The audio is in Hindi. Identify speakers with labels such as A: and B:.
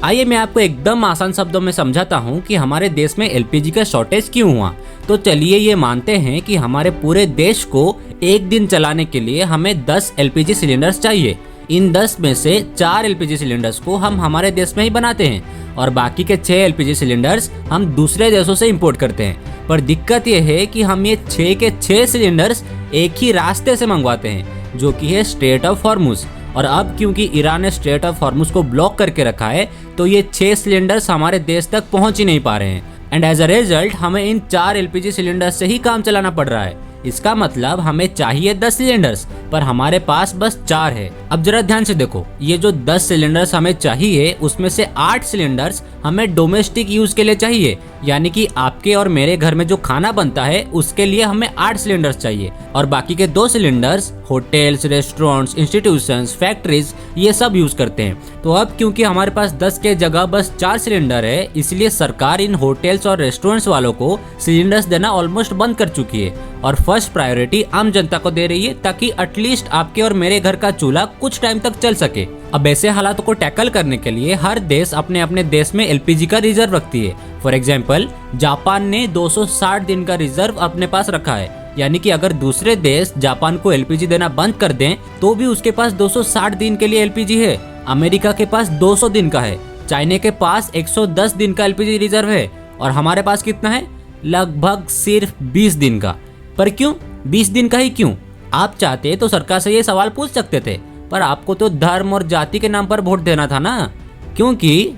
A: आइए मैं आपको एकदम आसान शब्दों में समझाता हूँ कि हमारे देश में एलपीजी का शॉर्टेज क्यों हुआ। तो चलिए ये मानते हैं कि हमारे पूरे देश को एक दिन चलाने के लिए हमें 10 एलपीजी सिलेंडर्स चाहिए। इन 10 में से 4 एलपीजी सिलेंडर्स को हम हमारे देश में ही बनाते हैं और बाकी के 6 एलपीजी सिलेंडर्स हम दूसरे देशों से इंपोर्ट करते हैं। पर दिक्कत यह है कि हम ये 6 के 6 सिलेंडर्स एक ही रास्ते से मंगवाते हैं, जो कि है स्ट्रेट ऑफ हॉर्मुज। और अब क्योंकि ईरान ने स्ट्रेट ऑफ हॉर्मुज को ब्लॉक करके रखा है, तो ये 6 सिलेंडर्स हमारे देश तक पहुंच ही नहीं पा रहे हैं। एंड एज अ रिजल्ट हमें इन 4 एलपीजी सिलेंडर्स से ही काम चलाना पड़ रहा है। इसका मतलब हमें चाहिए 10 सिलेंडर्स, पर हमारे पास बस 4 है। अब जरा ध्यान से देखो, ये जो 10 सिलेंडर्स हमें चाहिए उसमें से 8 सिलेंडर्स हमें डोमेस्टिक यूज के लिए चाहिए, यानी कि आपके और मेरे घर में जो खाना बनता है उसके लिए हमें 8 सिलेंडर्स चाहिए। और बाकी के 2 cylinders hotels, restaurants, institutions, factories ये सब यूज करते हैं। तो अब क्योंकि हमारे पास 10 के जगह बस 4 सिलेंडर है, इसलिए सरकार इन होटल्स और रेस्टोरेंट्स वालों को सिलेंडर्स देना ऑलमोस्ट बंद कर चुकी है और फर्स्ट प्रायोरिटी आम जनता को दे रही है, ताकि एटलीस्ट आपके और मेरे घर का चूल्हा कुछ टाइम तक चल सके। अब ऐसे हालातों को टैकल करने के लिए हर देश अपने अपने देश में एलपीजी का रिजर्व रखती है। फॉर एग्जाम्पल, जापान ने 260 दिन का रिजर्व अपने पास रखा है, यानी कि अगर दूसरे देश जापान को एलपीजी देना बंद कर दें तो भी उसके पास 260 दिन के लिए एलपीजी है। अमेरिका के पास 200 दिन का है, चाइना के पास 110 दिन का एलपीजी रिजर्व है और हमारे पास कितना है? लगभग सिर्फ 20 दिन का। पर क्यों 20 दिन का ही क्यों? आप चाहते तो सरकार से ये सवाल पूछ सकते थे, पर आपको तो धर्म और जाति के नाम पर वोट देना था ना। क्योंकि